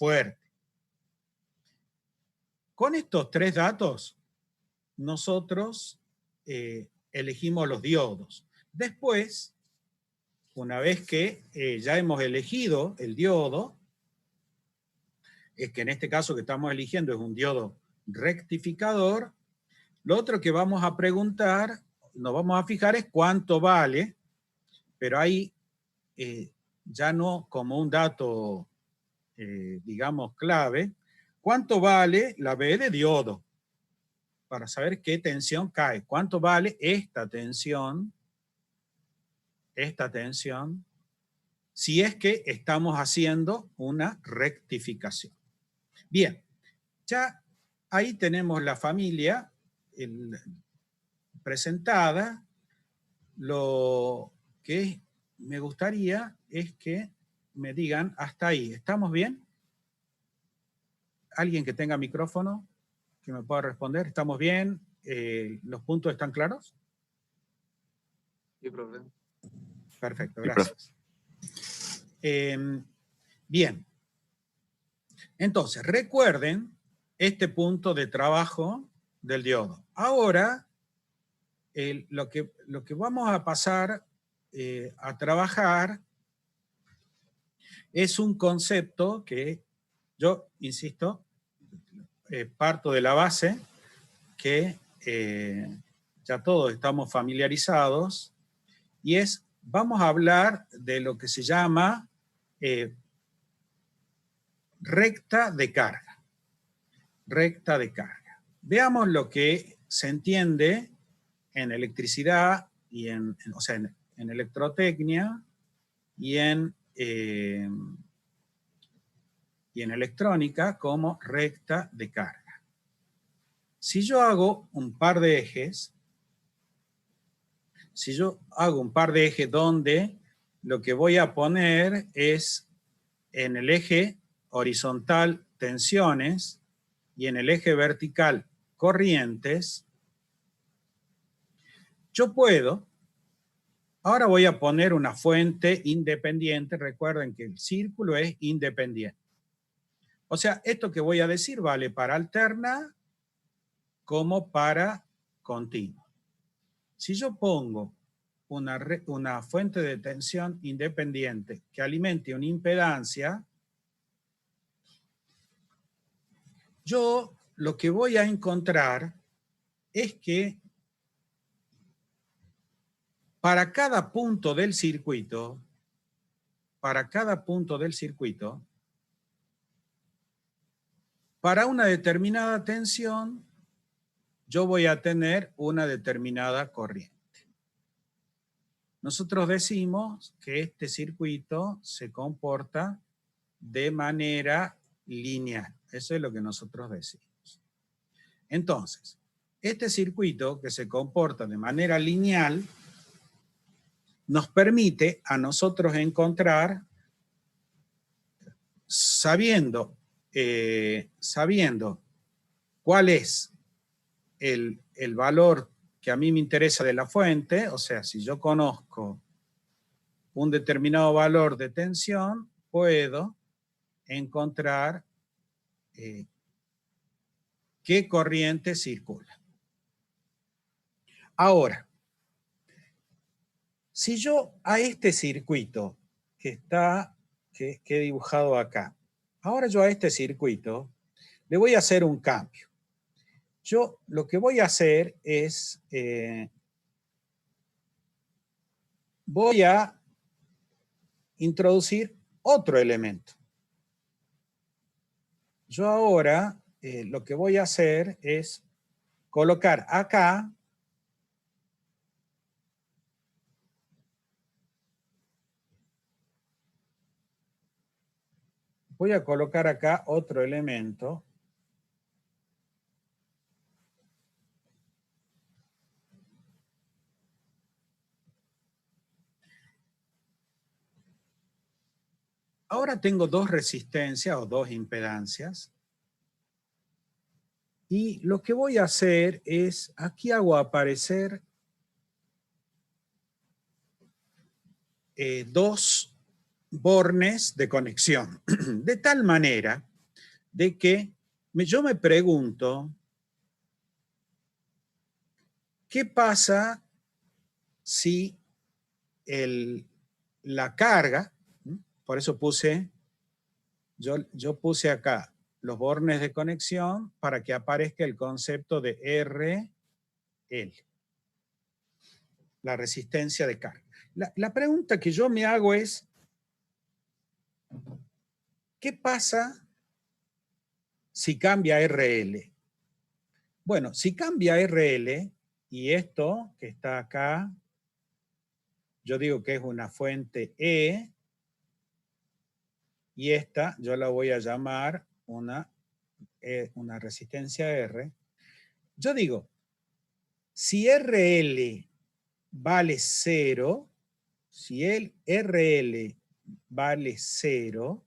fuerte. Con estos tres datos, nosotros elegimos los diodos. Después, una vez que ya hemos elegido el diodo, es que en este caso que estamos eligiendo es un diodo rectificador, lo otro que vamos a preguntar, nos vamos a fijar es cuánto vale, pero ahí ya no como un dato, digamos, clave, cuánto vale la B de diodo, para saber qué tensión cae, cuánto vale esta tensión, si es que estamos haciendo una rectificación. Bien, ya ahí tenemos la familia presentada. Lo que me gustaría es que me digan hasta ahí. ¿Estamos bien? ¿Alguien que tenga micrófono que me pueda responder? ¿Estamos bien? ¿Los puntos están claros? Sí, profe. Perfecto, gracias. Bien. Entonces, recuerden este punto de trabajo del diodo. Ahora, lo que vamos a pasar a trabajar es un concepto que yo, insisto, parto de la base que ya todos estamos familiarizados, y es, vamos a hablar de lo que se llama recta de carga. Recta de carga. Veamos lo que se entiende en electricidad y en electrotecnia y en electrónica como recta de carga. Si yo hago un par de ejes, donde lo que voy a poner es en el eje horizontal tensiones y en el eje vertical corrientes, yo puedo, ahora voy a poner una fuente independiente, recuerden que el círculo es independiente. O sea, esto que voy a decir vale para alterna como para continua. Si yo pongo una fuente de tensión independiente que alimente una impedancia, yo lo que voy a encontrar es que para cada punto del circuito, para una determinada tensión, yo voy a tener una determinada corriente. Nosotros decimos que este circuito se comporta de manera lineal. Eso es lo que nosotros decimos. Entonces, este circuito que se comporta de manera lineal nos permite a nosotros encontrar, sabiendo cuál es el valor que a mí me interesa de la fuente, o sea, si yo conozco un determinado valor de tensión, puedo encontrar qué corriente circula. Ahora, si yo a este circuito que he dibujado acá, ahora yo a este circuito le voy a hacer un cambio. Yo lo que voy a hacer es, voy a introducir otro elemento. Yo ahora lo que voy a hacer es colocar acá otro elemento. Ahora tengo dos resistencias o dos impedancias. Y lo que voy a hacer es, aquí hago aparecer dos bornes de conexión. De tal manera de que yo me pregunto, ¿qué pasa si la carga, por eso yo puse acá los bornes de conexión para que aparezca el concepto de RL, la resistencia de carga. La pregunta que yo me hago es, ¿qué pasa si cambia RL? Bueno, si cambia RL, y esto que está acá, yo digo que es una fuente E, y esta yo la voy a llamar una resistencia R. Yo digo, si RL vale 0, si el RL vale 0,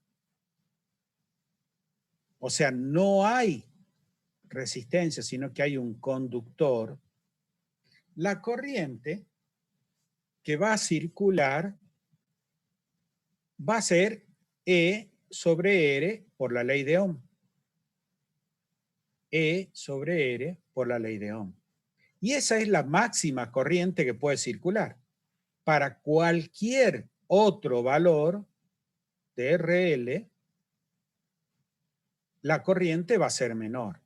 o sea, no hay resistencia, sino que hay un conductor, la corriente que va a circular va a ser E sobre R por la ley de Ohm. E sobre R por la ley de Ohm. Y esa es la máxima corriente que puede circular. Para cualquier otro valor de RL, la corriente va a ser menor.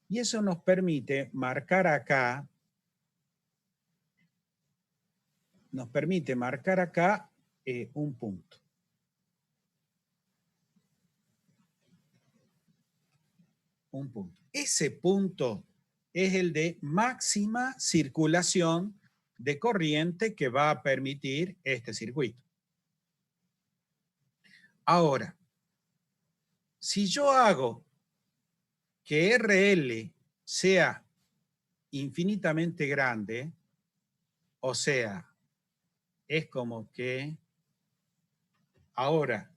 Y eso nos permite marcar acá, un punto. Un punto. Ese punto es el de máxima circulación de corriente que va a permitir este circuito. Ahora, si yo hago que RL sea infinitamente grande, o sea, es como que ahora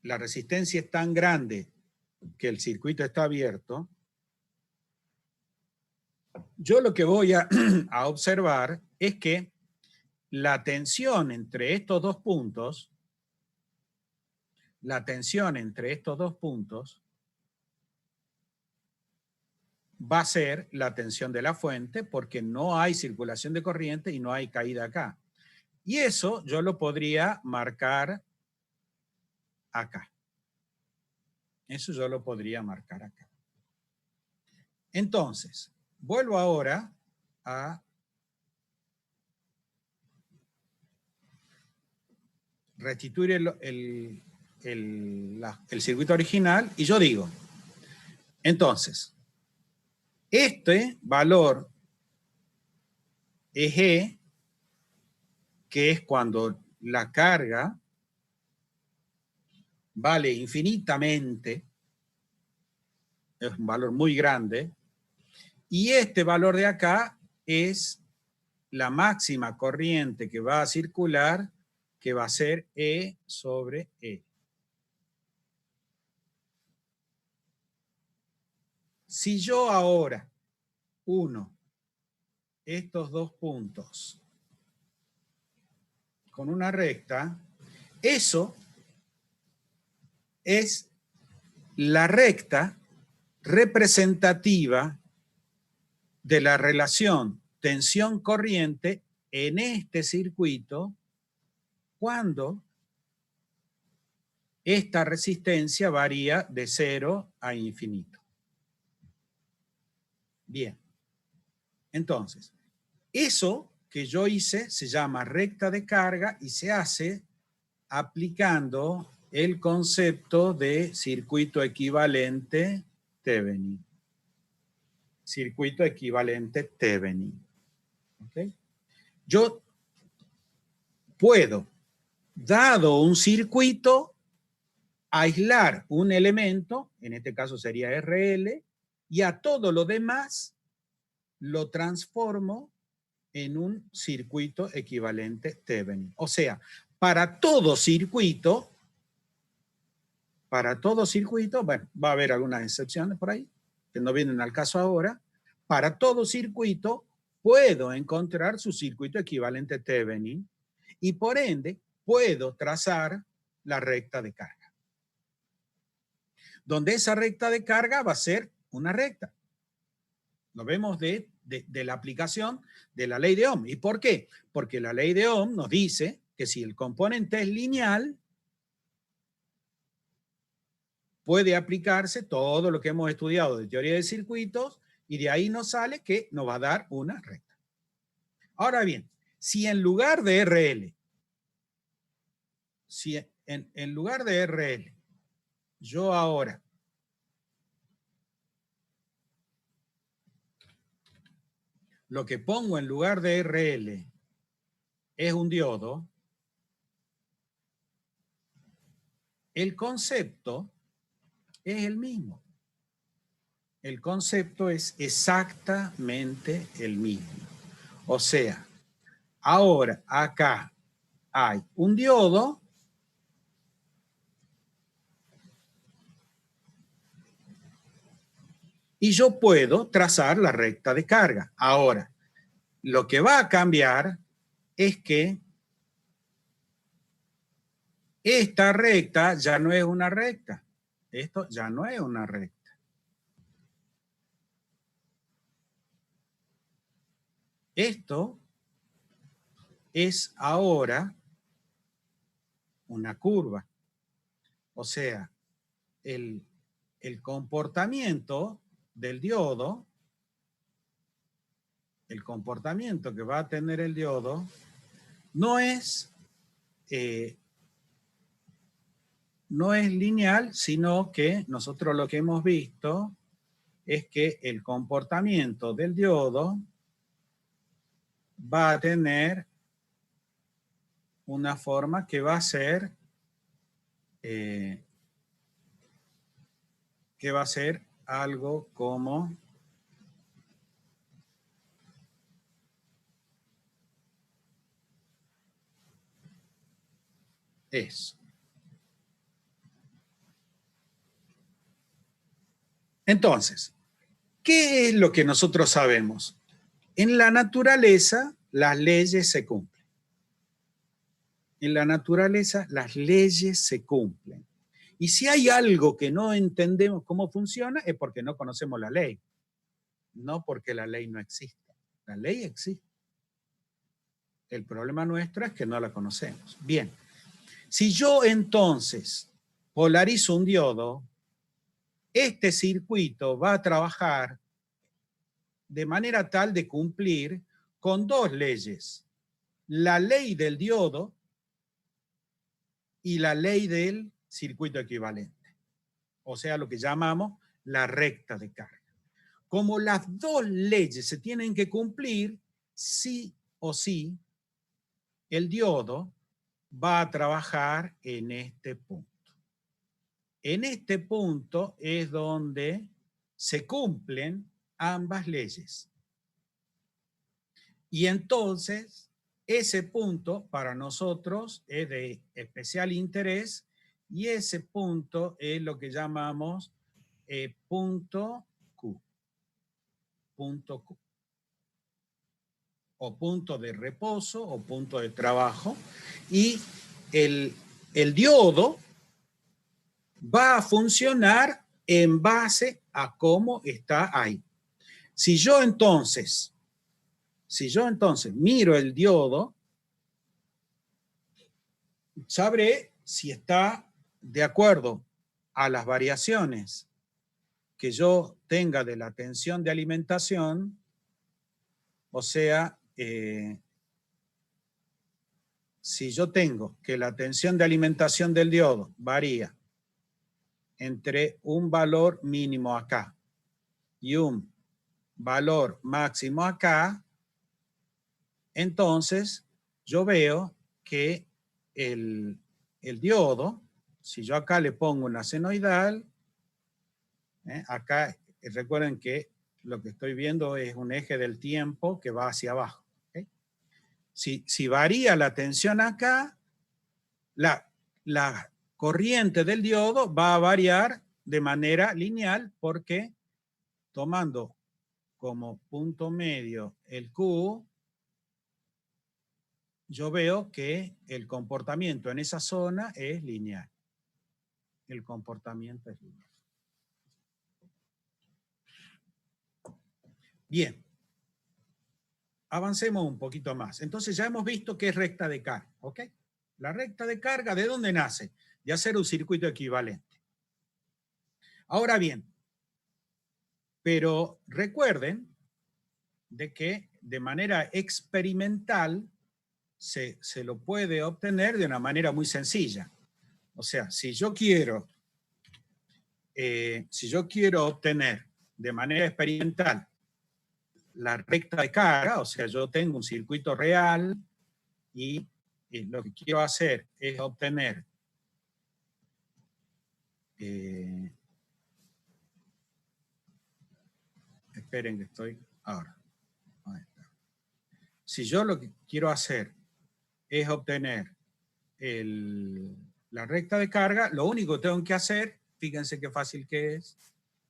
la resistencia es tan grande que el circuito está abierto, yo lo que voy a observar es que la tensión entre estos dos puntos, va a ser la tensión de la fuente porque no hay circulación de corriente y no hay caída acá. Y eso yo lo podría marcar acá. Eso yo lo podría marcar acá. Entonces, vuelvo ahora a restituir el circuito original y yo digo, entonces, este valor es E, que es cuando la carga vale infinitamente, es un valor muy grande, y este valor de acá es la máxima corriente que va a circular, que va a ser E sobre E. Si yo ahora uno estos dos puntos con una recta, eso es la recta representativa de la relación tensión-corriente en este circuito cuando esta resistencia varía de 0 a infinito. Bien. Entonces, eso que yo hice se llama recta de carga y se hace aplicando el concepto de circuito equivalente Thevenin. Circuito equivalente Thevenin. ¿Okay? Yo puedo, dado un circuito, aislar un elemento, en este caso sería RL, y a todo lo demás lo transformo en un circuito equivalente Thevenin. O sea, para todo circuito, bueno, va a haber algunas excepciones por ahí, que no vienen al caso ahora, para todo circuito puedo encontrar su circuito equivalente Thevenin y por ende puedo trazar la recta de carga. donde esa recta de carga va a ser una recta. Lo vemos de la aplicación de la ley de Ohm. ¿Y por qué? Porque la ley de Ohm nos dice que si el componente es lineal, puede aplicarse todo lo que hemos estudiado de teoría de circuitos y de ahí nos sale que nos va a dar una recta. Ahora bien, si en lugar de RL, si en lugar de RL, yo ahora lo que pongo en lugar de RL es un diodo, el concepto es el mismo. El concepto es exactamente el mismo. O sea, ahora acá hay un diodo y yo puedo trazar la recta de carga. Ahora, lo que va a cambiar es que esta recta ya no es una recta. Esto ya no es una recta. Esto es ahora una curva. O sea, el comportamiento del diodo, el comportamiento que va a tener el diodo, no es lineal, sino que nosotros lo que hemos visto es que el comportamiento del diodo va a tener una forma que va a ser algo como eso. Entonces, ¿qué es lo que nosotros sabemos? En la naturaleza, las leyes se cumplen. En la naturaleza, las leyes se cumplen. Y si hay algo que no entendemos cómo funciona, es porque no conocemos la ley. No porque la ley no exista. La ley existe. El problema nuestro es que no la conocemos. Bien, si yo entonces polarizo un diodo, este circuito va a trabajar de manera tal de cumplir con dos leyes. La ley del diodo y la ley del circuito equivalente. O sea, lo que llamamos la recta de carga. Como las dos leyes se tienen que cumplir, sí o sí, el diodo va a trabajar en este punto. En este punto es donde se cumplen ambas leyes. Y entonces, ese punto para nosotros es de especial interés y ese punto es lo que llamamos punto Q. Punto Q. O punto de reposo o punto de trabajo. Y el diodo va a funcionar en base a cómo está ahí. Si yo entonces miro el diodo, sabré si está de acuerdo a las variaciones que yo tenga de la tensión de alimentación, o sea, si yo tengo que la tensión de alimentación del diodo varía entre un valor mínimo acá y un valor máximo acá, entonces yo veo que el diodo, si yo acá le pongo una senoidal, acá recuerden que lo que estoy viendo es un eje del tiempo que va hacia abajo. ¿Okay? Si varía la tensión acá, la corriente del diodo va a variar de manera lineal porque tomando como punto medio el Q, yo veo que el comportamiento en esa zona es lineal. El comportamiento es lineal. Bien. Avancemos un poquito más. Entonces ya hemos visto qué es recta de carga, ¿ok? La recta de carga, ¿de dónde nace? De hacer un circuito equivalente. Ahora bien, pero recuerden de que de manera experimental se lo puede obtener de una manera muy sencilla. O sea, si yo quiero obtener de manera experimental la recta de carga, o sea, yo tengo un circuito real y lo que quiero hacer es obtener esperen que estoy ahora. Ahí está. Si yo lo que quiero hacer es obtener la recta de carga, lo único que tengo que hacer, fíjense qué fácil que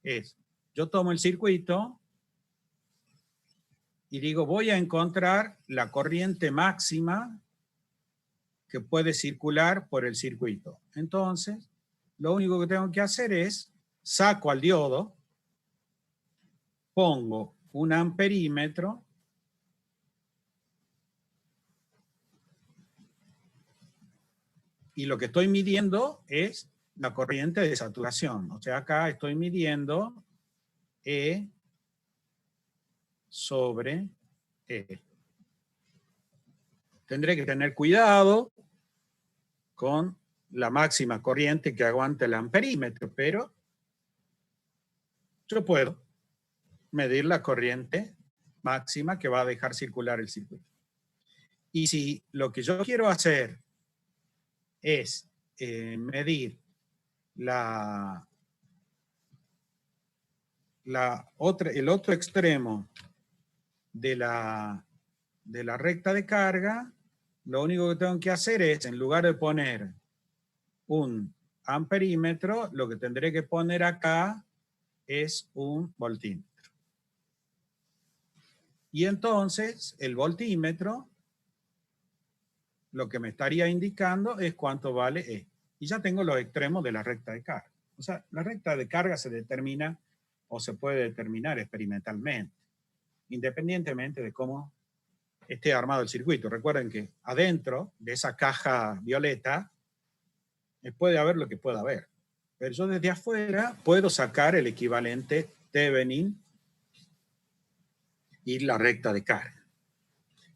es yo tomo el circuito y digo, voy a encontrar la corriente máxima que puede circular por el circuito. Entonces, lo único que tengo que hacer es, saco al diodo, pongo un amperímetro y lo que estoy midiendo es la corriente de saturación. O sea, acá estoy midiendo E sobre E. Tendré que tener cuidado con la máxima corriente que aguante el amperímetro, pero yo puedo medir la corriente máxima que va a dejar circular el circuito. Y si lo que yo quiero hacer es medir el otro extremo de la recta de carga, lo único que tengo que hacer es, en lugar de poner un amperímetro, lo que tendré que poner acá es un voltímetro. Y entonces el voltímetro lo que me estaría indicando es cuánto vale E. Y ya tengo los extremos de la recta de carga. O sea, la recta de carga se determina o se puede determinar experimentalmente, independientemente de cómo esté armado el circuito. Recuerden que adentro de esa caja violeta puede haber lo que pueda haber. Pero yo desde afuera puedo sacar el equivalente Thevenin y la recta de carga.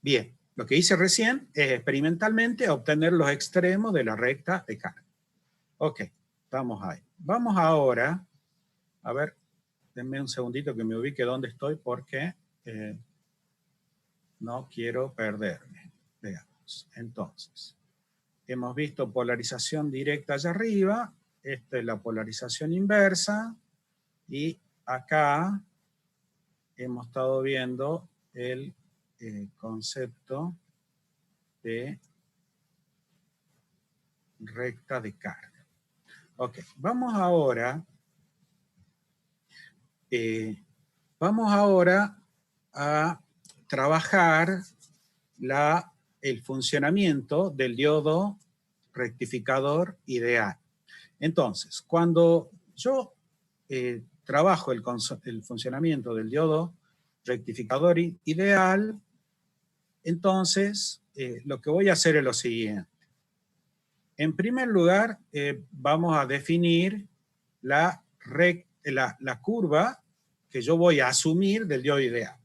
Bien, lo que hice recién es experimentalmente obtener los extremos de la recta de carga. Ok, estamos ahí. Vamos ahora, a ver, denme un segundito que me ubique dónde estoy porque no quiero perderme. Veamos, entonces, hemos visto polarización directa allá arriba, esta es la polarización inversa, y acá hemos estado viendo el concepto de recta de carga. Ok, vamos ahora a trabajar el funcionamiento del diodo rectificador ideal. Entonces, cuando yo trabajo el funcionamiento del diodo rectificador ideal, entonces lo que voy a hacer es lo siguiente. En primer lugar, vamos a definir la curva que yo voy a asumir del diodo ideal.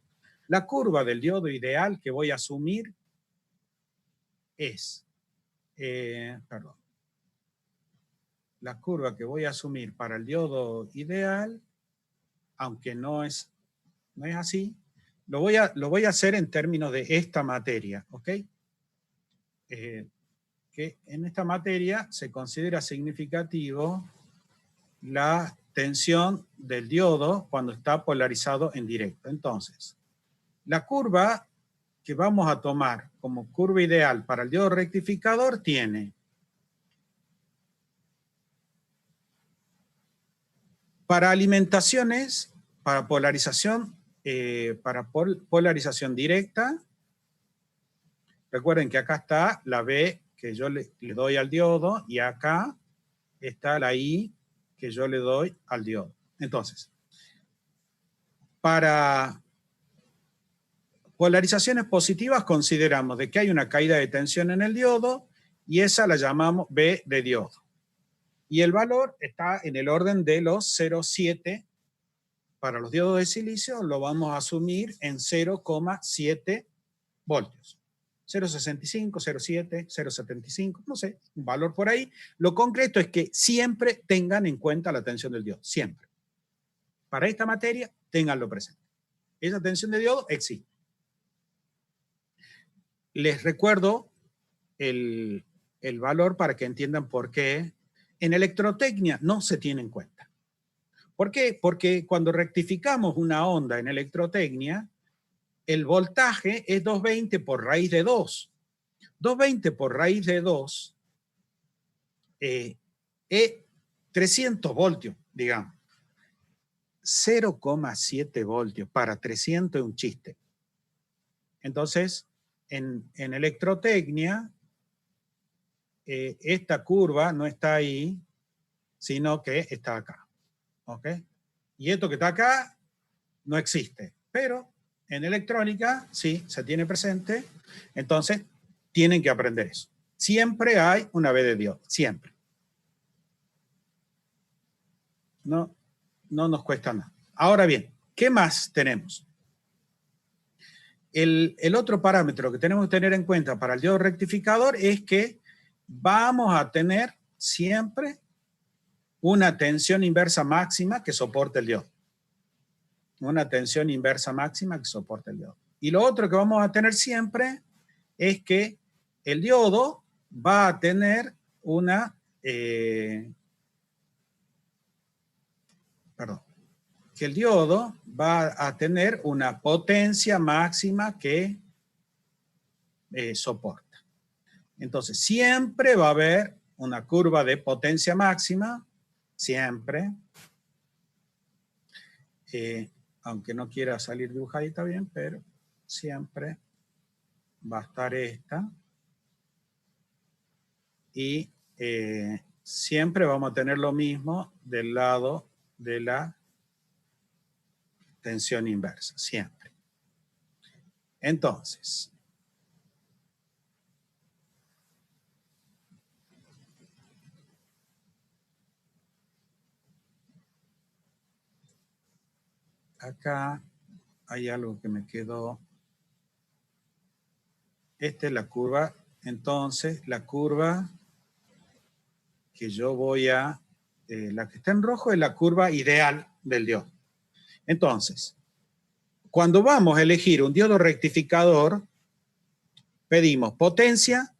La curva del diodo ideal que voy a asumir es, la curva que voy a asumir para el diodo ideal, aunque no es así, lo voy a hacer en términos de esta materia, ¿ok? Que en esta materia se considera significativo la tensión del diodo cuando está polarizado en directo. Entonces, la curva que vamos a tomar como curva ideal para el diodo rectificador tiene para alimentaciones, para polarización, polarización directa. Recuerden que acá está la B que yo le doy al diodo y acá está la I que yo le doy al diodo. Entonces, para Polarizaciones positivas consideramos de que hay una caída de tensión en el diodo y esa la llamamos B de diodo. Y el valor está en el orden de los 0,7. Para los diodos de silicio lo vamos a asumir en 0,7 voltios. 0,65, 0,7, 0,75, no sé, un valor por ahí. Lo concreto es que siempre tengan en cuenta la tensión del diodo, siempre. Para esta materia, ténganlo presente. Esa tensión de diodo existe. Les recuerdo el valor para que entiendan por qué en electrotecnia no se tiene en cuenta. ¿Por qué? Porque cuando rectificamos una onda en electrotecnia, el voltaje es 220 por raíz de 2. 220 por raíz de 2 es 300 voltios, digamos. 0,7 voltios para 300 es un chiste. Entonces, en electrotecnia, esta curva no está ahí, sino que está acá. ¿Ok? Y esto que está acá no existe. Pero en electrónica, sí, se tiene presente. Entonces, tienen que aprender eso. Siempre hay una B de diodo, siempre. No nos cuesta nada. Ahora bien, ¿qué más tenemos? El otro parámetro que tenemos que tener en cuenta para el diodo rectificador es que vamos a tener siempre una tensión inversa máxima que soporte el diodo. Una tensión inversa máxima que soporte el diodo. Y lo otro que vamos a tener siempre es que el diodo va a tener una... que el diodo va a tener una potencia máxima que soporta. Entonces, siempre va a haber una curva de potencia máxima, siempre, aunque no quiera salir dibujadita bien, pero siempre va a estar esta. Y siempre vamos a tener lo mismo del lado de la tensión inversa, siempre. Entonces, acá hay algo que me quedó. Esta es la curva. Entonces, la curva que yo voy a... la que está en rojo es la curva ideal del diodo. Entonces, cuando vamos a elegir un diodo rectificador, pedimos potencia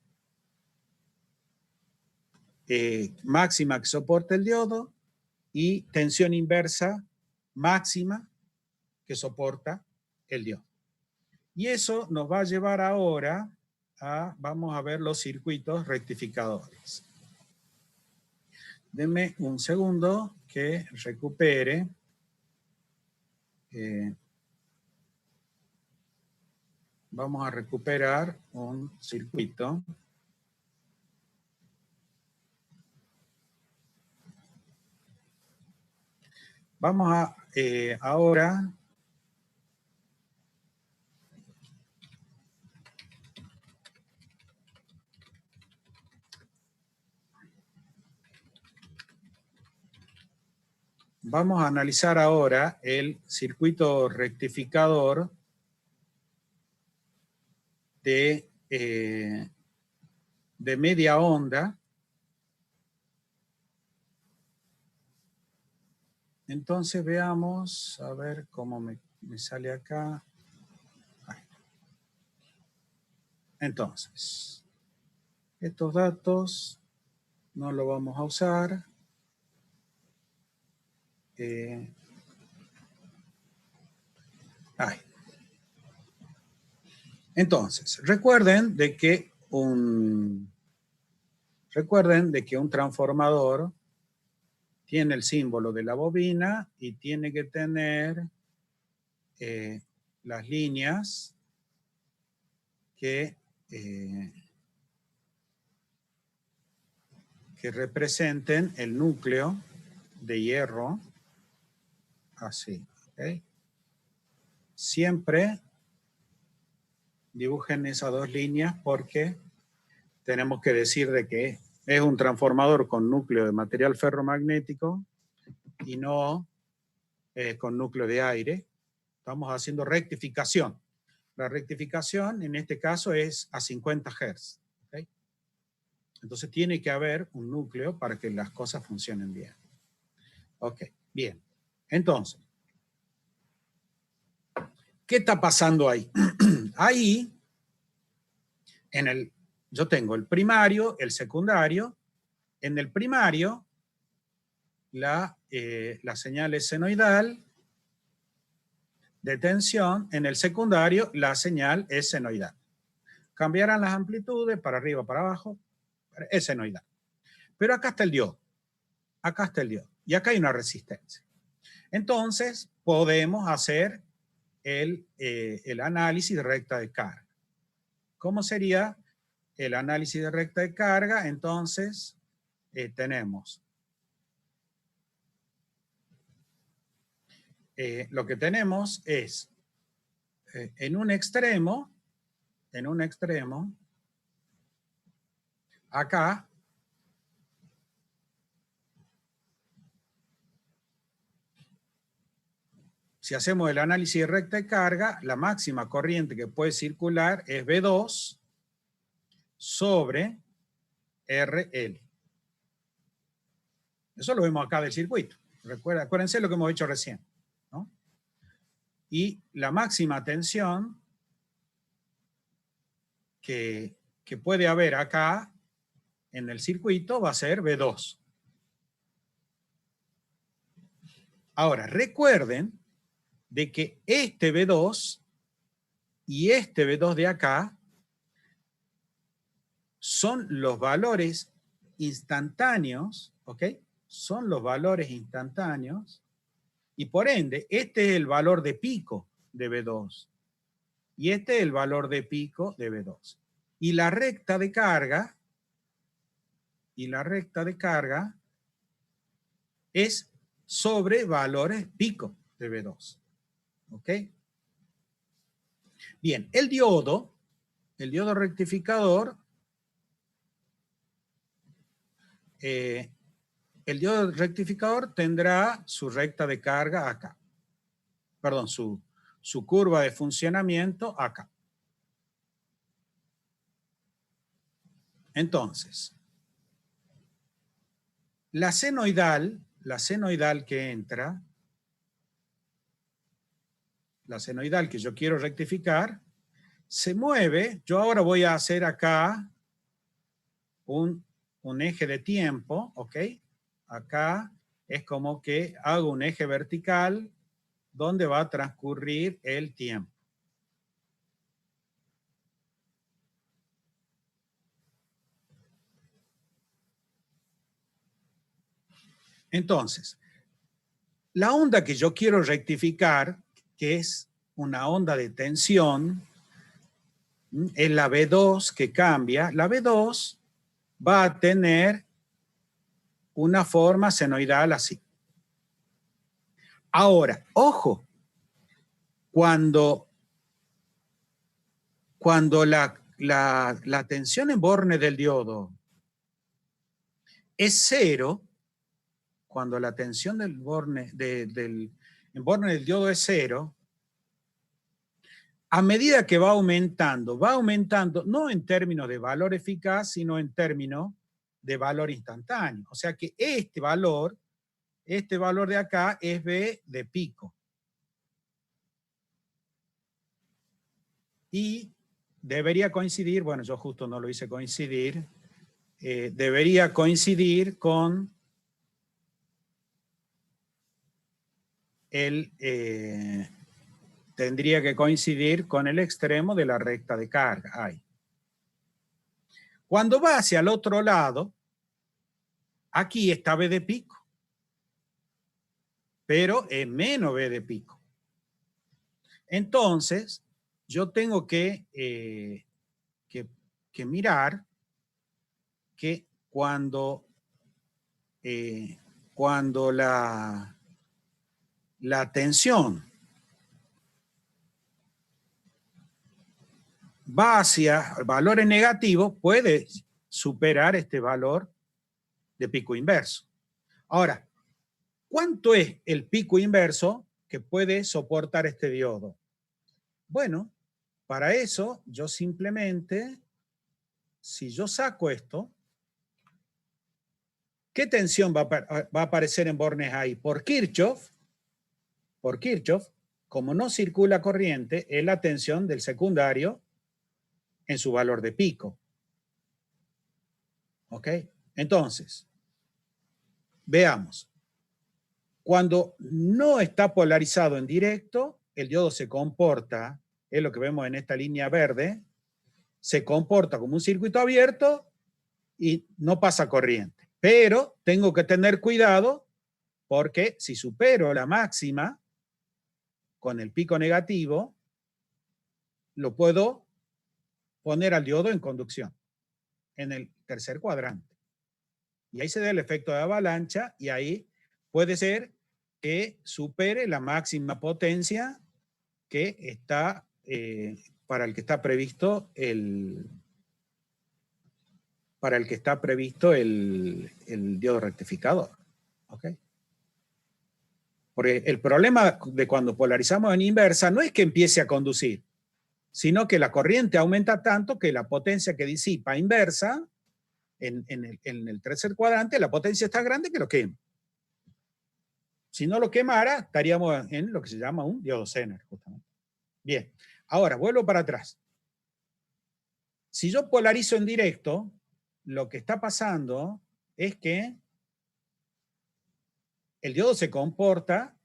máxima que soporte el diodo y tensión inversa máxima que soporta el diodo. Y eso nos va a llevar ahora a, vamos a ver los circuitos rectificadores. Denme un segundo que recupere. Vamos a recuperar un circuito. Vamos a ahora vamos a analizar ahora el circuito rectificador de media onda. Entonces veamos, a ver cómo me sale acá. Entonces, estos datos no los vamos a usar. Entonces, recuerden de que un transformador tiene el símbolo de la bobina y tiene que tener las líneas que representen el núcleo de hierro, así, ¿ok? Siempre Dibujen esas dos líneas porque tenemos que decir de que es un transformador con núcleo de material ferromagnético y no con núcleo de aire. Estamos haciendo rectificación. La rectificación en este caso es a 50 Hz. ¿Okay? Entonces tiene que haber un núcleo para que las cosas funcionen bien. Ok, bien. Entonces, ¿qué está pasando ahí? Ahí, yo tengo el primario, el secundario. En el primario, la señal es senoidal de tensión. En el secundario, la señal es senoidal. Cambiarán las amplitudes para arriba, para abajo, es senoidal. Pero acá está el diodo. Acá está el diodo. Y acá hay una resistencia. Entonces, podemos hacer el análisis de recta de carga. ¿Cómo sería el análisis de recta de carga? Entonces, tenemos lo que tenemos es en un extremo, acá, si hacemos el análisis de recta de carga, la máxima corriente que puede circular es V2 sobre RL. Eso lo vemos acá del circuito. Acuérdense lo que hemos hecho recién, ¿no? Y la máxima tensión que puede haber acá en el circuito va a ser V2. Ahora, recuerden de que este V2 y este V2 de acá son los valores instantáneos, ¿ok? Son los valores instantáneos y por ende, este es el valor de pico de V2 y este es el valor de pico de V2. Y la recta de carga, es sobre valores pico de V2. ¿Ok? Bien, el diodo rectificador, tendrá su recta de carga acá. Perdón, su curva de funcionamiento acá. Entonces, la senoidal que entra, la senoidal que yo quiero rectificar, se mueve. Yo ahora voy a hacer acá un eje de tiempo, ¿ok? Acá es como que hago un eje vertical donde va a transcurrir el tiempo. Entonces, la onda que yo quiero rectificar, que es una onda de tensión, es la V2 que cambia. La V2 va a tener una forma senoidal así. Ahora, ojo, cuando la tensión en borne del diodo es cero, cuando la tensión del borne, en borne del diodo es cero, a medida que va aumentando no en términos de valor eficaz, sino en términos de valor instantáneo. O sea que este valor de acá es V de pico. Y debería coincidir, bueno, yo justo no lo hice coincidir, debería coincidir con tendría que coincidir con el extremo de la recta de carga. Ahí. Cuando va hacia el otro lado, aquí está V de pico, pero es menos V de pico. Entonces, yo tengo que mirar que cuando la tensión va hacia valores negativos, puede superar este valor de pico inverso. Ahora, ¿cuánto es el pico inverso que puede soportar este diodo? Bueno, para eso yo simplemente, si yo saco esto, ¿qué tensión va a aparecer en bornes ahí? Por Kirchhoff, como no circula corriente, es la tensión del secundario en su valor de pico. ¿Ok? Entonces, veamos. Cuando no está polarizado en directo, el diodo se comporta, es lo que vemos en esta línea verde, se comporta como un circuito abierto y no pasa corriente. Pero tengo que tener cuidado porque si supero la máxima con el pico negativo, lo puedo poner al diodo en conducción, en el tercer cuadrante. Y ahí se da el efecto de avalancha y ahí puede ser que supere la máxima potencia que está para el que está previsto el diodo rectificador. ¿Okay? Porque el problema de cuando polarizamos en inversa no es que empiece a conducir, sino que la corriente aumenta tanto que la potencia que disipa inversa en el tercer cuadrante, la potencia está grande que lo quema. Si no lo quemara, estaríamos en lo que se llama un diodo Zener, justamente. Bien, ahora vuelvo para atrás. Si yo polarizo en directo, lo que está pasando es que el diodo se comporta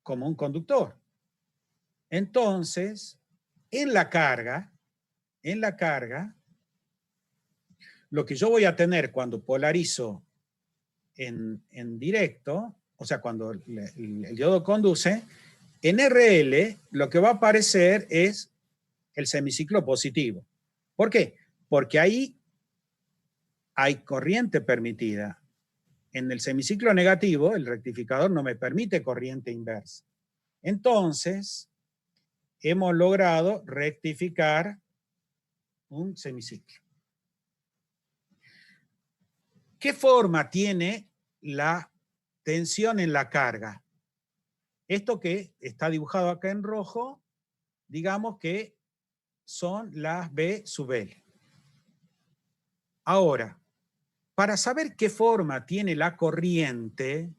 como un conductor. Entonces, en la carga, lo que yo voy a tener cuando polarizo en directo, o sea, cuando el diodo conduce, en RL lo que va a aparecer es el semiciclo positivo. ¿Por qué? Porque ahí hay corriente permitida. En el semiciclo negativo, el rectificador no me permite corriente inversa. Entonces, hemos logrado rectificar un semiciclo. ¿Qué forma tiene la tensión en la carga? Esto que está dibujado acá en rojo, digamos que son las B sub L. Ahora, para saber qué forma tiene la corriente,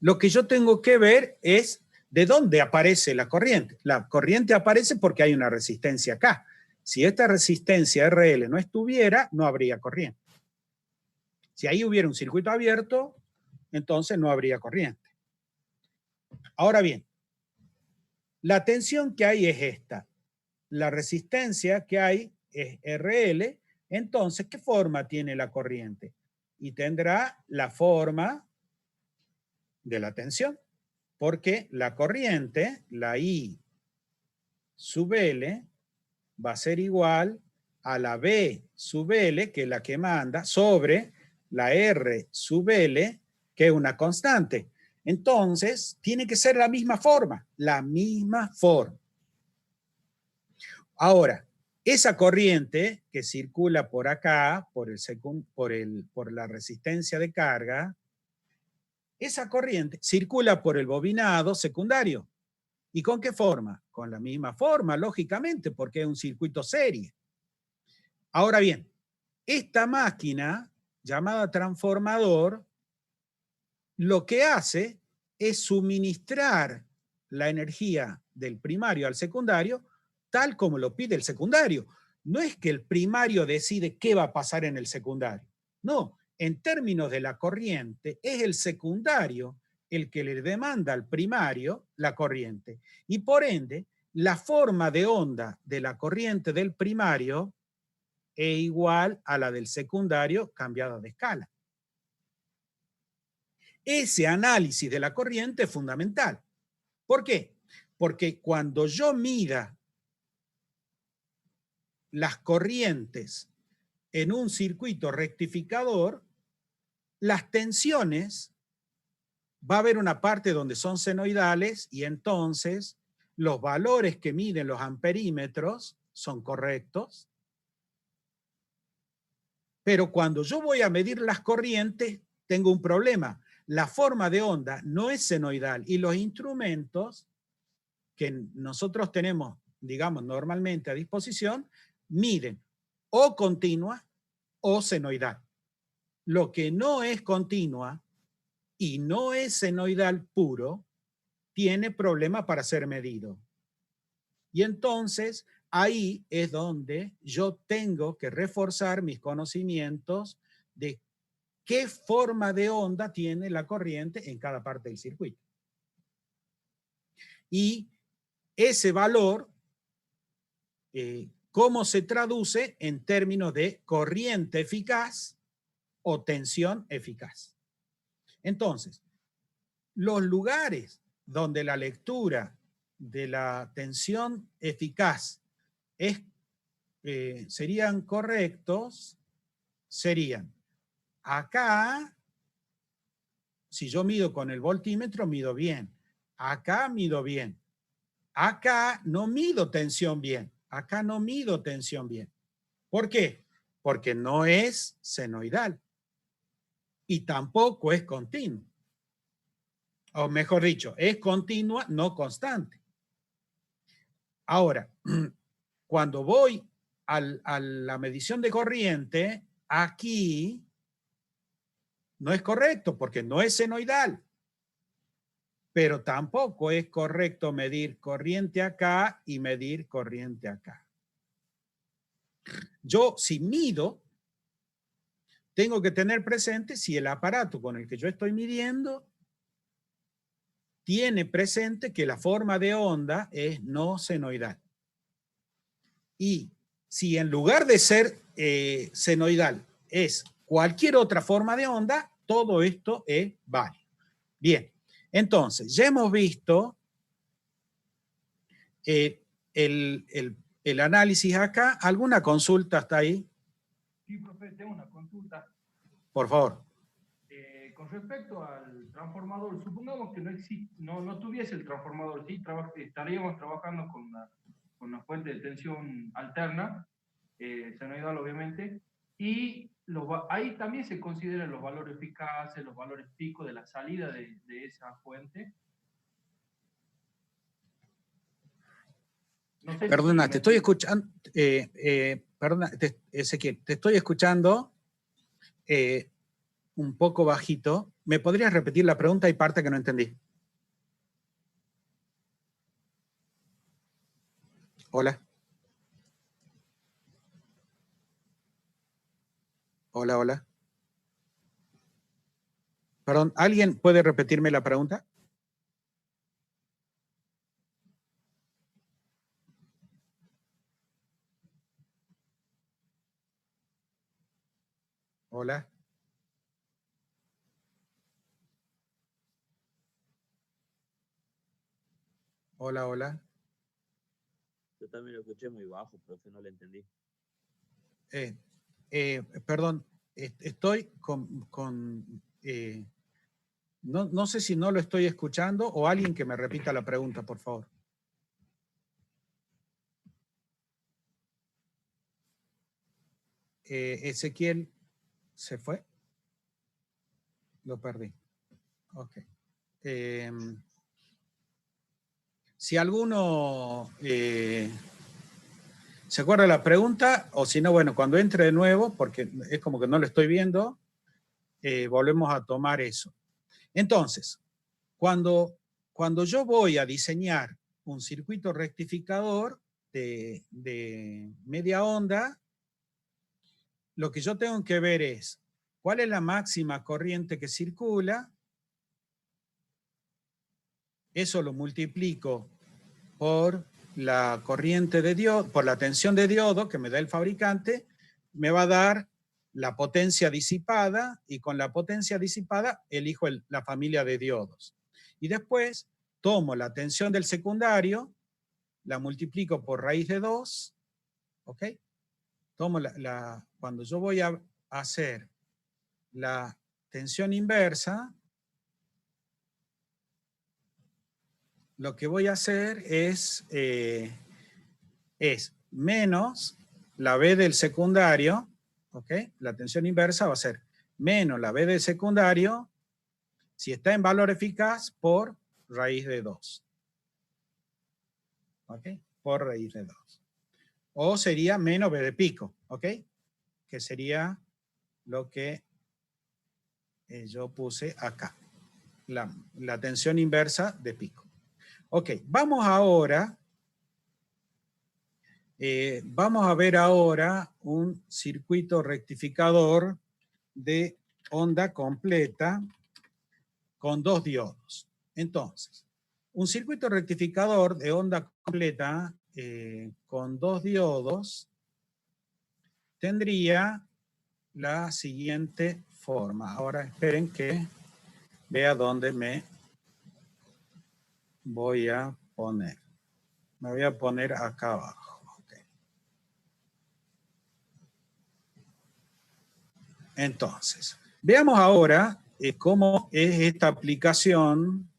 lo que yo tengo que ver es de dónde aparece la corriente. La corriente aparece porque hay una resistencia acá. Si esta resistencia RL no estuviera, no habría corriente. Si ahí hubiera un circuito abierto, entonces no habría corriente. Ahora bien, la tensión que hay es esta. La resistencia que hay es RL. Entonces, ¿qué forma tiene la corriente? Y tendrá la forma de la tensión. Porque la corriente, la I sub L, va a ser igual a la B sub L, que es la que manda, sobre la R sub L, que es una constante. Entonces, tiene que ser la misma forma. Ahora, esa corriente que circula por acá, por la resistencia de carga, esa corriente circula por el bobinado secundario. ¿Y con qué forma? Con la misma forma, lógicamente, porque es un circuito serie. Ahora bien, esta máquina, llamada transformador, lo que hace es suministrar la energía del primario al secundario tal como lo pide el secundario. No es que el primario decide qué va a pasar en el secundario. No, en términos de la corriente, es el secundario el que le demanda al primario la corriente. Y por ende, la forma de onda de la corriente del primario es igual a la del secundario cambiada de escala. Ese análisis de la corriente es fundamental. ¿Por qué? Porque cuando yo mida las corrientes en un circuito rectificador, las tensiones, va a haber una parte donde son senoidales y entonces los valores que miden los amperímetros son correctos, pero cuando yo voy a medir las corrientes, tengo un problema. La forma de onda no es senoidal y los instrumentos que nosotros tenemos, digamos, normalmente a disposición, miden o continua o senoidal. Lo que no es continua y no es senoidal puro, tiene problema para ser medido. Y entonces, ahí es donde yo tengo que reforzar mis conocimientos de qué forma de onda tiene la corriente en cada parte del circuito. Y ese valor, ¿cómo se traduce en términos de corriente eficaz o tensión eficaz? Entonces, los lugares donde la lectura de la tensión eficaz serían correctos, serían acá, si yo mido con el voltímetro, mido bien. Acá mido bien. Acá no mido tensión bien. Acá no mido tensión bien. ¿Por qué? Porque no es senoidal. Y tampoco es continuo. O mejor dicho, es continua, no constante. Ahora, cuando voy a la medición de corriente, aquí no es correcto porque no es senoidal. Pero tampoco es correcto medir corriente acá y medir corriente acá. Yo, si mido, tengo que tener presente si el aparato con el que yo estoy midiendo tiene presente que la forma de onda es no senoidal. Y si en lugar de ser senoidal es cualquier otra forma de onda, todo esto es válido. Bien, entonces, ya hemos visto el análisis acá. ¿Alguna consulta hasta ahí? Sí, profe, tengo una consulta. Por favor. Con respecto al transformador, supongamos que no tuviese el transformador, ¿sí? Estaríamos trabajando con una fuente de tensión alterna, senoidal obviamente, y ahí también se consideran los valores eficaces, los valores pico de la salida de esa fuente. No sé Perdona, si te estoy escuchando, perdona, Ezequiel, te estoy escuchando un poco bajito. ¿Me podrías repetir la pregunta? Hay parte que no entendí. Hola. Hola, hola. Perdón, ¿alguien puede repetirme la pregunta? Hola. Hola, hola. Yo también lo escuché muy bajo, profe, no lo entendí. Perdón, estoy no sé si no lo estoy escuchando o alguien que me repita la pregunta, por favor. Ezequiel, ¿se fue? Lo perdí. Ok. Si alguno se acuerda la pregunta, o si no, bueno, cuando entre de nuevo, porque es como que no lo estoy viendo, volvemos a tomar eso. Entonces, cuando yo voy a diseñar un circuito rectificador de media onda, lo que yo tengo que ver es cuál es la máxima corriente que circula. Eso lo multiplico por la corriente de diodo, por la tensión de diodo que me da el fabricante, me va a dar la potencia disipada, y con la potencia disipada elijo la familia de diodos. Y después tomo la tensión del secundario, la multiplico por raíz de 2, ¿ok? Tomo cuando yo voy a hacer la tensión inversa, lo que voy a hacer es menos la B del secundario, ¿ok? La tensión inversa va a ser menos la B del secundario, si está en valor eficaz, por raíz de 2. ¿Ok? Por raíz de 2. O sería menos B de pico, ¿ok? Que sería lo que yo puse acá. La tensión inversa de pico. Ok, vamos a ver ahora un circuito rectificador de onda completa con 2 diodos. Entonces, un circuito rectificador de onda completa con 2 diodos tendría la siguiente forma. Ahora esperen que vea dónde me voy a poner. Me voy a poner acá abajo. Okay. Entonces, veamos ahora cómo es esta aplicación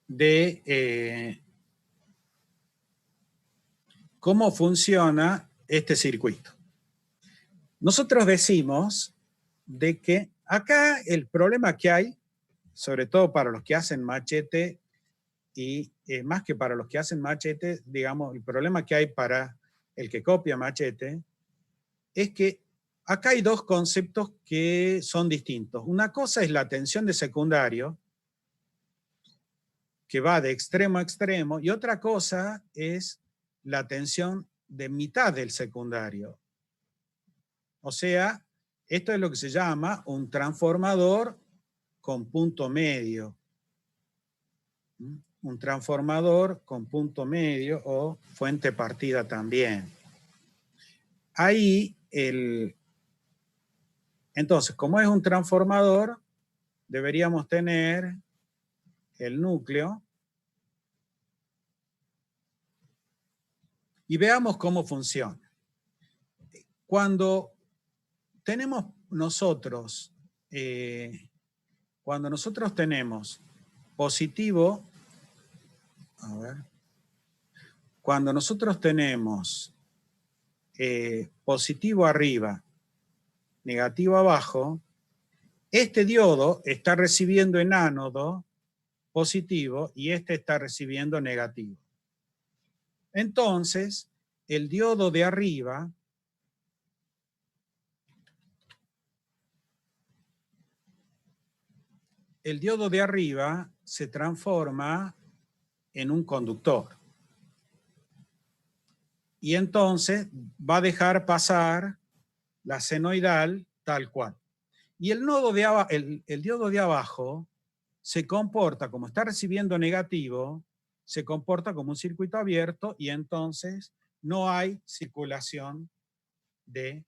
de cómo funciona este circuito. Nosotros decimos de que acá el problema que hay, sobre todo para los que hacen machete, y más que para los que hacen machete, digamos, el problema que hay para el que copia machete, es que acá hay dos conceptos que son distintos. Una cosa es la tensión de secundario, que va de extremo a extremo, y otra cosa es la tensión de mitad del secundario. O sea, esto es lo que se llama un transformador con punto medio. Un transformador con punto medio o fuente partida también. Ahí, entonces, como es un transformador, deberíamos tener el núcleo. Y veamos cómo funciona. Cuando tenemos nosotros, tenemos positivo, a ver, cuando nosotros tenemos positivo arriba, negativo abajo, este diodo está recibiendo en ánodo positivo y este está recibiendo negativo. Entonces, el diodo de arriba se transforma en un conductor. Y entonces va a dejar pasar la senoidal tal cual. Y el diodo de abajo se comporta, como está recibiendo negativo, se comporta como un circuito abierto y entonces no hay circulación de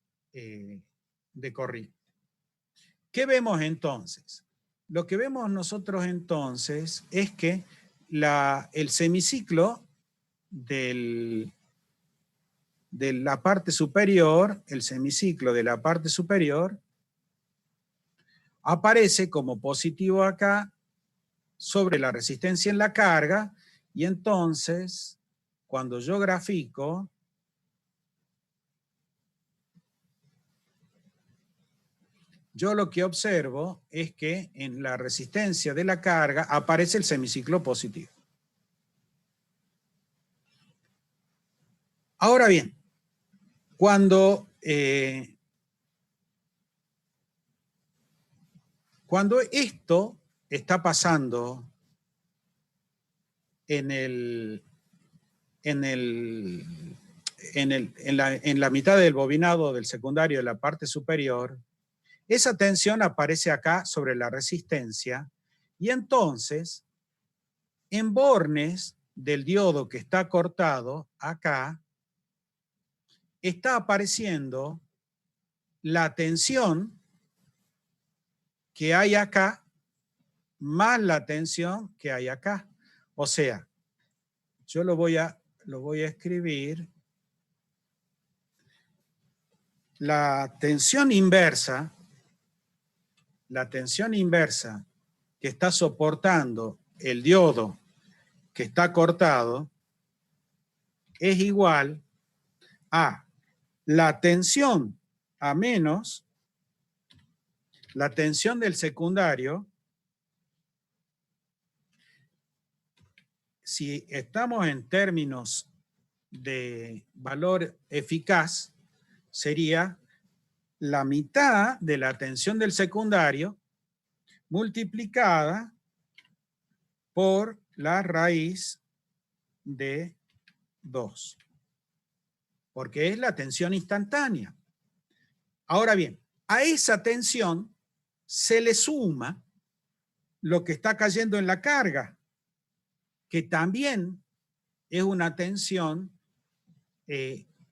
corriente. ¿Qué vemos entonces? Lo que vemos nosotros entonces es que el semiciclo de la parte superior, aparece como positivo acá sobre la resistencia en la carga, y entonces, cuando yo grafico, yo lo que observo es que en la resistencia de la carga aparece el semiciclo positivo. Ahora bien, cuando esto está pasando en la mitad del bobinado del secundario de la parte superior, esa tensión aparece acá sobre la resistencia y entonces en bornes del diodo que está cortado acá está apareciendo la tensión que hay acá más la tensión que hay acá. O sea, yo lo voy a escribir. La tensión inversa que está soportando el diodo que está cortado es igual a la tensión a menos la tensión del secundario. Si estamos en términos de valor eficaz, sería la mitad de la tensión del secundario multiplicada por la raíz de 2, porque es la tensión instantánea. Ahora bien, a esa tensión se le suma lo que está cayendo en la carga, que también es una tensión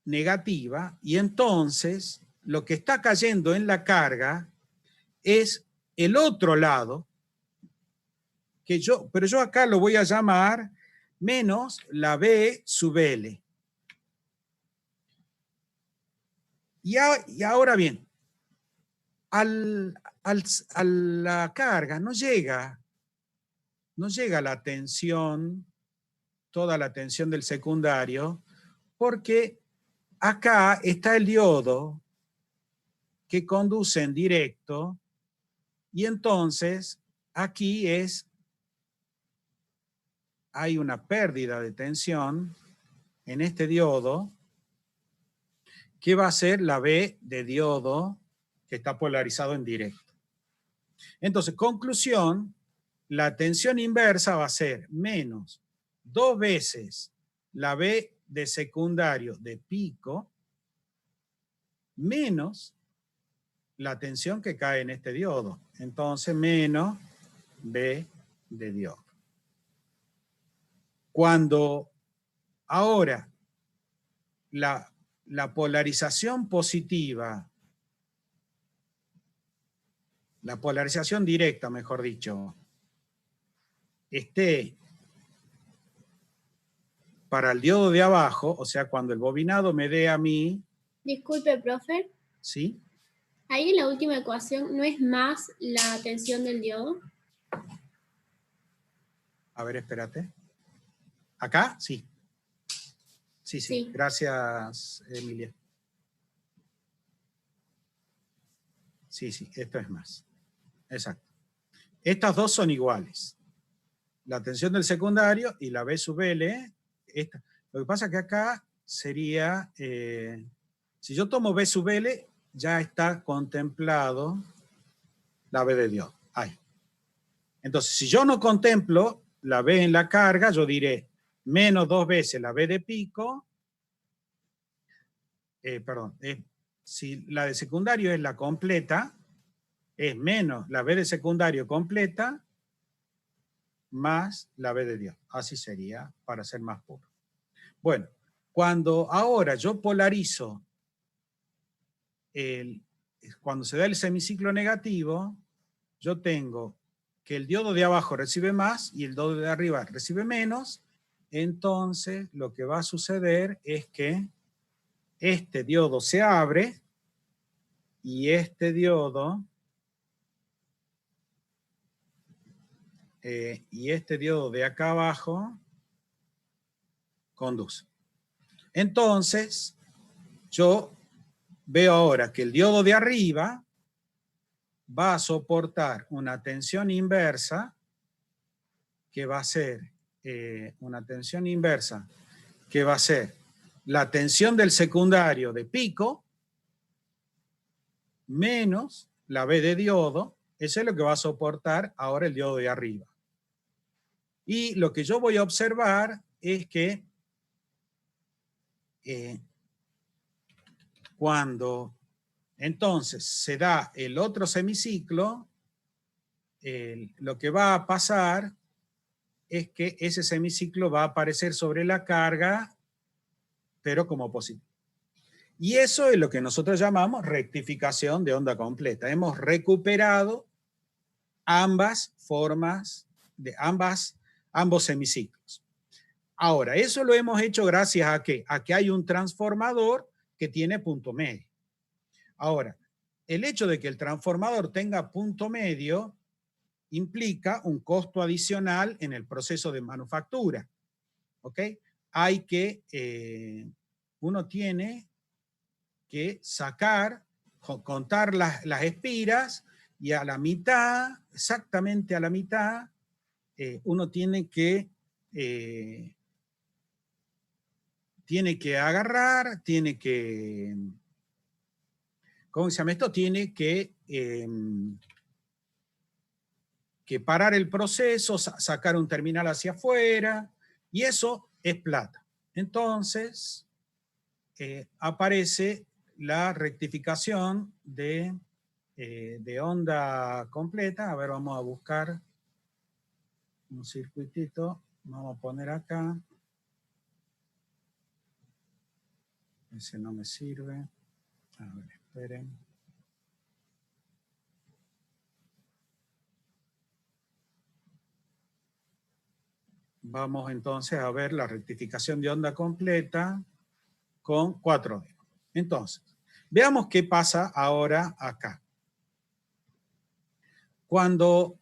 negativa, y entonces lo que está cayendo en la carga es el otro lado, pero yo acá lo voy a llamar menos la B sub L. Y ahora bien, a la carga no llega la tensión, toda la tensión del secundario, porque acá está el diodo que conduce en directo, y entonces aquí hay una pérdida de tensión en este diodo, que va a ser la B de diodo que está polarizado en directo. Entonces, conclusión, la tensión inversa va a ser menos 2 veces la B de secundario de pico, menos la tensión que cae en este diodo. Entonces, menos B de diodo. Cuando ahora la polarización positiva, la polarización directa, mejor dicho, esté para el diodo de abajo, o sea, cuando el bobinado me dé a mí... Disculpe, profe. ¿Sí? Ahí en la última ecuación, ¿no es más la tensión del diodo? A ver, espérate. ¿Acá? Sí. Sí. Gracias, Emilia. Sí, esto es más. Exacto. Estas dos son iguales. La tensión del secundario y la B sub L. Lo que pasa es que acá sería, si yo tomo B sub L, ya está contemplado la B de diodo. Ahí. Entonces, si yo no contemplo la B en la carga, yo diré menos 2 veces la B de pico, si la de secundario es la completa, es menos la B de secundario completa más la B de diodo. Así sería, para ser más puro. Bueno, cuando ahora yo polarizo, cuando se da el semiciclo negativo, yo tengo que el diodo de abajo recibe más y el diodo de arriba recibe menos. Entonces lo que va a suceder es que este diodo se abre y este diodo de acá abajo conduce. Entonces yo veo ahora que el diodo de arriba va a soportar una tensión inversa, que va a ser la tensión del secundario de pico menos la B de diodo. Eso es lo que va a soportar ahora el diodo de arriba. Y lo que yo voy a observar es que cuando entonces se da el otro semiciclo, lo que va a pasar es que ese semiciclo va a aparecer sobre la carga, pero como positivo. Y eso es lo que nosotros llamamos rectificación de onda completa. Hemos recuperado ambas formas, ambos semiciclos. Ahora, eso lo hemos hecho gracias a ¿qué? A que hay un transformador que tiene punto medio. Ahora, el hecho de que el transformador tenga punto medio implica un costo adicional en el proceso de manufactura. ¿Ok? Hay que, uno tiene que sacar, contar las espiras, y a la mitad, exactamente a la mitad, uno tiene que agarrar, tiene que, ¿cómo se llama esto? Tiene que parar el proceso, sacar un terminal hacia afuera, y eso es plata. Entonces, aparece la rectificación de onda completa. A ver, vamos a buscar un circuitito. Vamos a poner acá. Ese no me sirve. A ver, esperen. Vamos entonces a ver la rectificación de onda completa con 4D. Entonces, veamos qué pasa ahora acá. Cuando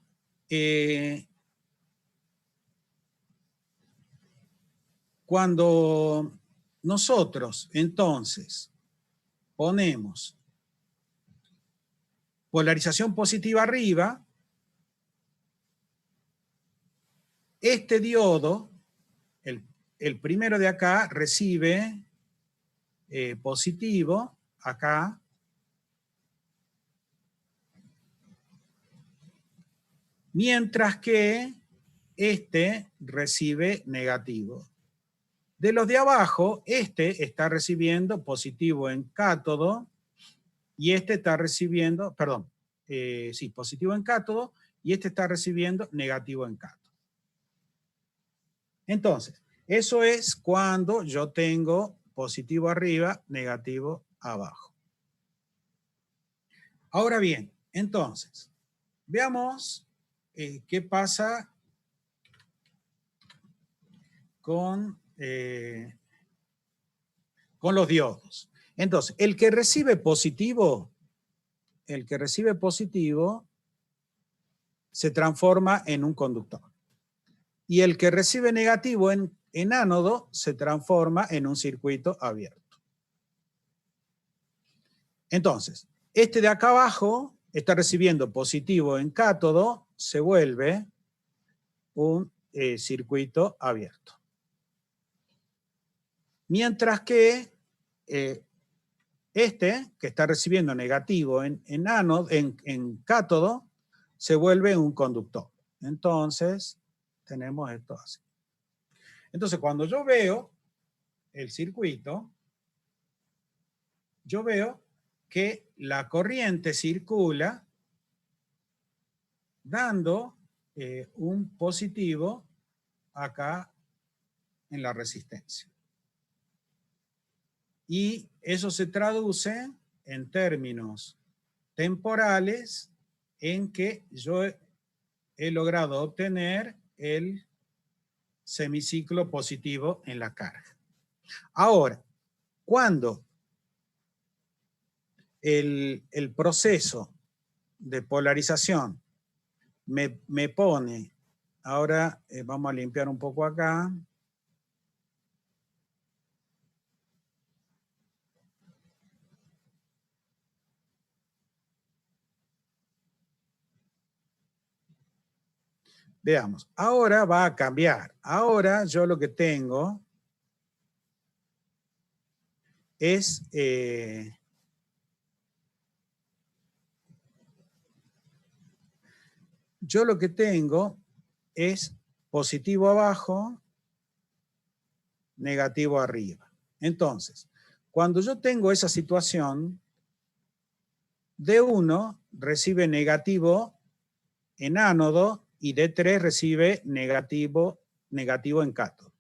nosotros entonces ponemos polarización positiva arriba, este diodo, el primero de acá, recibe positivo acá, mientras que este recibe negativo. De los de abajo, este está recibiendo positivo en cátodo, y este está recibiendo, perdón, sí, positivo en cátodo, y este está recibiendo negativo en cátodo. Entonces, eso es cuando yo tengo positivo arriba, negativo abajo. Ahora bien, entonces, veamos qué pasa con los diodos. Entonces, el que recibe positivo se transforma en un conductor. Y el que recibe negativo en ánodo se transforma en un circuito abierto. Entonces, este de acá abajo está recibiendo positivo en cátodo, se vuelve un circuito abierto. Mientras que este, que está recibiendo negativo en cátodo, se vuelve un conductor. Entonces, tenemos esto así. Entonces, cuando yo veo el circuito, yo veo que la corriente circula dando un positivo acá en la resistencia. Y eso se traduce en términos temporales en que yo he logrado obtener el semiciclo positivo en la carga. Ahora, cuando el proceso de polarización me pone, ahora vamos a limpiar un poco acá. Veamos, ahora va a cambiar. Ahora yo lo que tengo es positivo abajo, negativo arriba. Entonces, cuando yo tengo esa situación, D1 recibe negativo en ánodo y D3 recibe negativo en cátodo.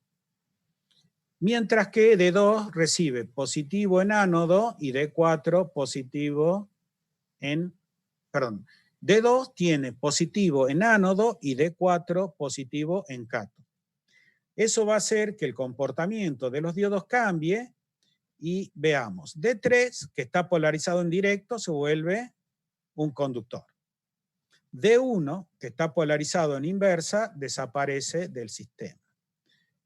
Mientras que D2 recibe positivo en ánodo y D4 positivo en, perdón, D2 tiene positivo en ánodo y D4 positivo en cátodo. Eso va a hacer que el comportamiento de los diodos cambie y veamos, D3, que está polarizado en directo, se vuelve un conductor. D1, que está polarizado en inversa, desaparece del sistema.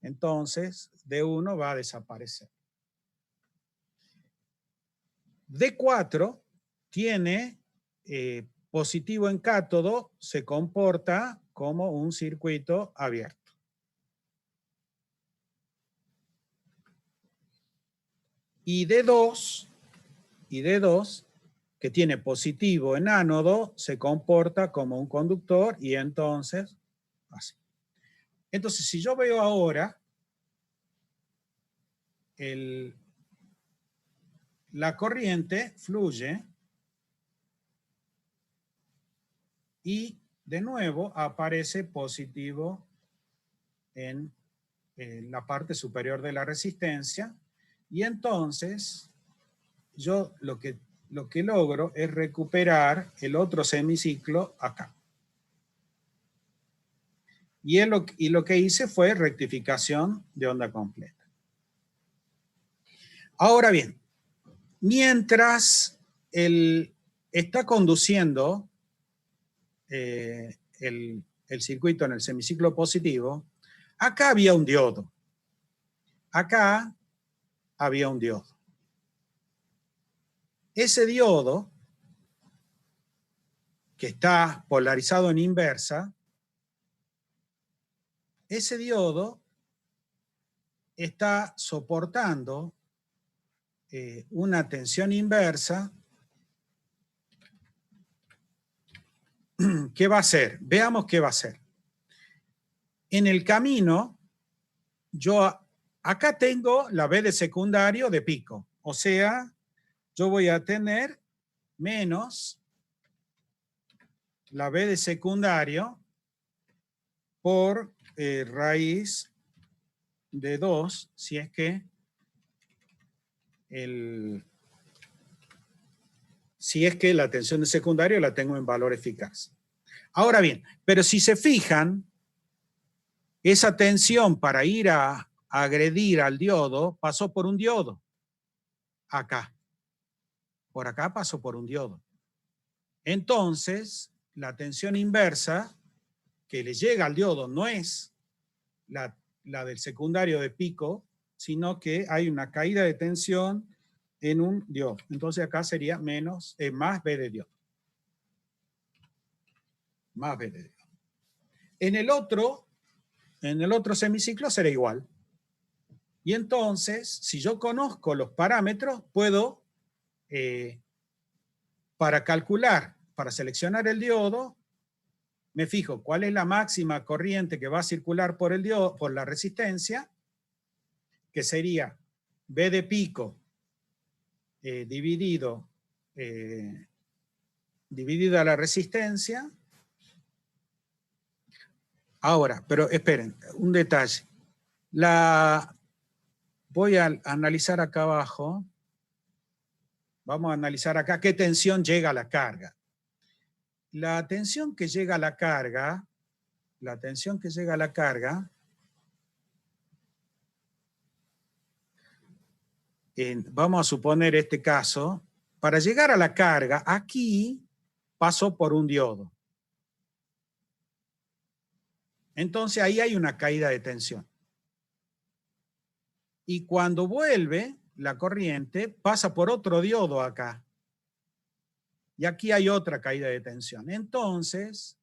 Entonces, D1 va a desaparecer. D4 tiene positivo en cátodo, se comporta como un circuito abierto. Y D2, que tiene positivo en ánodo, se comporta como un conductor y entonces así. Entonces, si yo veo ahora la corriente fluye y de nuevo aparece positivo en la parte superior de la resistencia y entonces yo lo que logro es recuperar el otro semiciclo acá. Y lo que hice fue rectificación de onda completa. Ahora bien, mientras está conduciendo el circuito en el semiciclo positivo, acá había un diodo. Acá había un diodo. Ese diodo, que está polarizado en inversa, ese diodo está soportando una tensión inversa. ¿Qué va a hacer? Veamos qué va a hacer. En el camino, yo acá tengo la B de secundario de pico. O sea, yo voy a tener menos la B de secundario por raíz de 2, si es que la tensión de secundario la tengo en valor eficaz. Ahora bien, pero si se fijan, esa tensión para ir a agredir al diodo pasó por un diodo. Acá. Por acá pasó por un diodo. Entonces, la tensión inversa que le llega al diodo no es la del secundario de pico, sino que hay una caída de tensión en un diodo. Entonces acá sería más B de diodo. Más B de diodo. En el otro semiciclo será igual. Y entonces, si yo conozco los parámetros, puedo, para calcular, para seleccionar el diodo, me fijo cuál es la máxima corriente que va a circular por el diodo, por la resistencia, que sería B de pico dividida la resistencia. Ahora, pero esperen, un detalle. Voy a analizar acá abajo. Vamos a analizar acá qué tensión llega a la carga. La tensión que llega a la carga, vamos a suponer este caso, para llegar a la carga, aquí pasó por un diodo. Entonces ahí hay una caída de tensión. Y cuando vuelve la corriente, pasa por otro diodo acá. Y aquí hay otra caída de tensión. Entonces,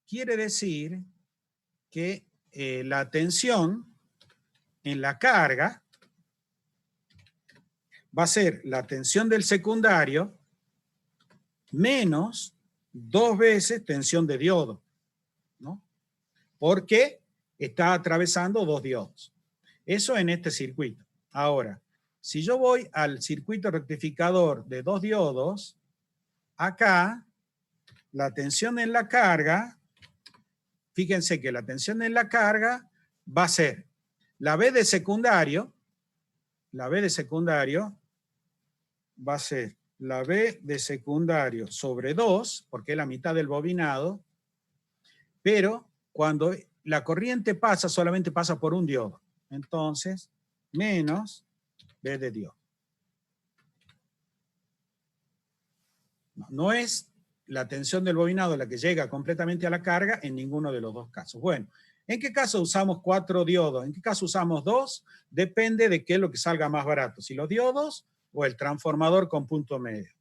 quiere decir que la tensión en la carga va a ser la tensión del secundario menos 2 veces tensión de diodo, ¿no? Porque está atravesando 2 diodos. Eso en este circuito. Ahora, si yo voy al circuito rectificador de 2 diodos, acá la tensión en la carga, fíjense que la tensión en la carga va a ser la B de secundario va a ser la B de secundario sobre 2, porque es la mitad del bobinado, pero cuando la corriente pasa, solamente pasa por un diodo. Entonces, menos B de diodo. No es la tensión del bobinado la que llega completamente a la carga en ninguno de los dos casos. Bueno, ¿en qué caso usamos 4 diodos? ¿En qué caso usamos 2? Depende de qué es lo que salga más barato, si los diodos o el transformador con punto medio.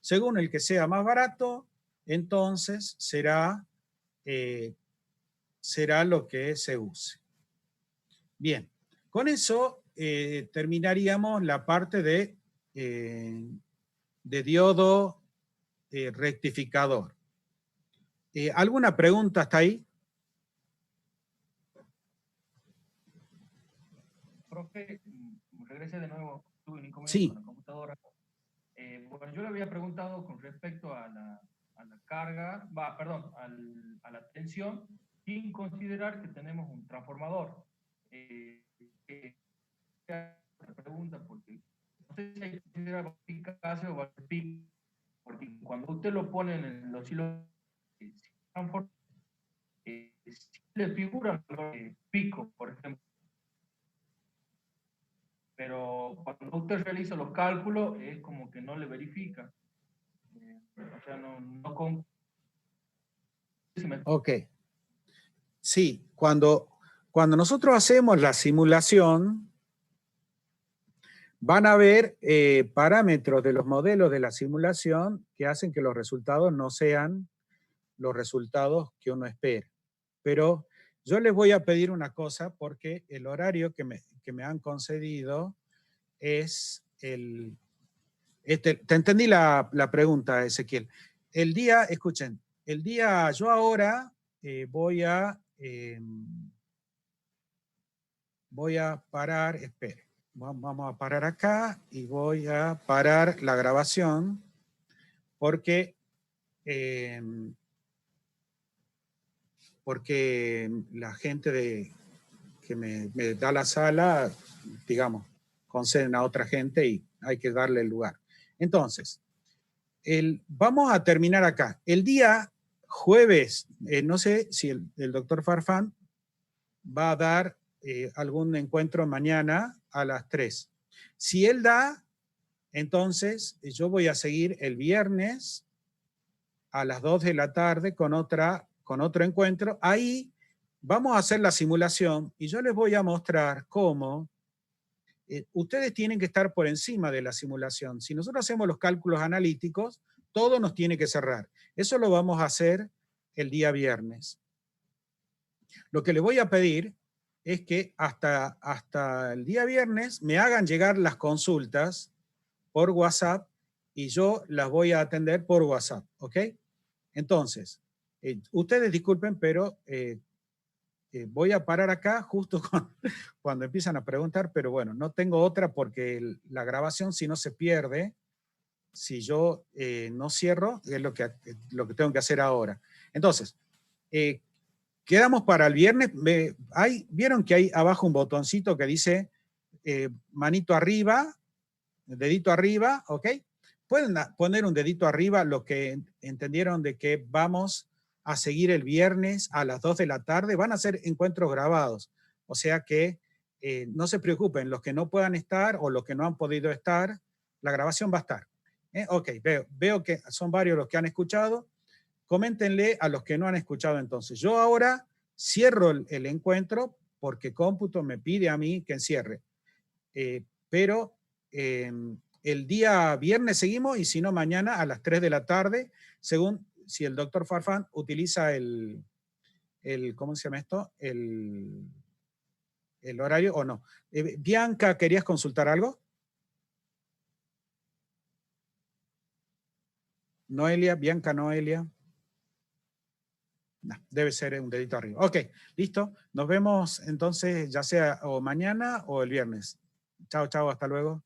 Según el que sea más barato, entonces será lo que se use. Bien, con eso terminaríamos la parte de diodo rectificador. ¿Alguna pregunta hasta ahí? Profe, regrese de nuevo, tuve un inconveniente Sí. con la computadora. Bueno, yo le había preguntado con respecto a la carga, a la tensión, sin considerar que tenemos un transformador. La pregunta, porque no sé si hay que considerar eficacia o pico, porque cuando usted lo pone en el osciloscopio, si le figura pico, por ejemplo, pero cuando usted realiza los cálculos es como que no le verifica. O sea, no con... Ok. Sí, cuando nosotros hacemos la simulación, van a haber parámetros de los modelos de la simulación que hacen que los resultados no sean los resultados que uno espera. Pero yo les voy a pedir una cosa porque el horario que me han concedido es el... te entendí la pregunta, Ezequiel. Escuchen, yo ahora voy a parar, espere, vamos a parar acá y voy a parar la grabación porque la gente que me da la sala, digamos, conceden a otra gente y hay que darle el lugar. Entonces, vamos a terminar acá. El día jueves, no sé si el doctor Farfán va a dar algún encuentro mañana a las 3. Si él da, entonces yo voy a seguir el viernes a las 2 de la tarde con otro encuentro. Ahí vamos a hacer la simulación y yo les voy a mostrar cómo ustedes tienen que estar por encima de la simulación. Si nosotros hacemos los cálculos analíticos, todo nos tiene que cerrar. Eso lo vamos a hacer el día viernes. Lo que les voy a pedir es que hasta el día viernes me hagan llegar las consultas por WhatsApp y yo las voy a atender por WhatsApp, ¿ok? Entonces, ustedes disculpen, pero voy a parar acá justo cuando empiezan a preguntar, pero bueno, no tengo otra porque la grabación, si no se pierde, si yo no cierro, es lo que tengo que hacer ahora. Entonces, quedamos para el viernes. ¿Vieron que hay abajo un botoncito que dice manito arriba, dedito arriba, ¿ok? Pueden poner un dedito arriba los que entendieron de que vamos a seguir el viernes a las 2 de la tarde. Van a ser encuentros grabados. O sea que no se preocupen, los que no puedan estar o los que no han podido estar, la grabación va a estar. Ok, veo que son varios los que han escuchado. Coméntenle a los que no han escuchado entonces. Yo ahora cierro el encuentro porque cómputo me pide a mí que encierre. Pero el día viernes seguimos y si no mañana a las 3 de la tarde, según si el doctor Farfán utiliza ¿cómo se llama esto? El horario o no. Bianca, ¿querías consultar algo? Noelia, Bianca, Noelia. No, debe ser un dedito arriba. Ok, listo. Nos vemos entonces ya sea o mañana o el viernes. Chao, chao, hasta luego.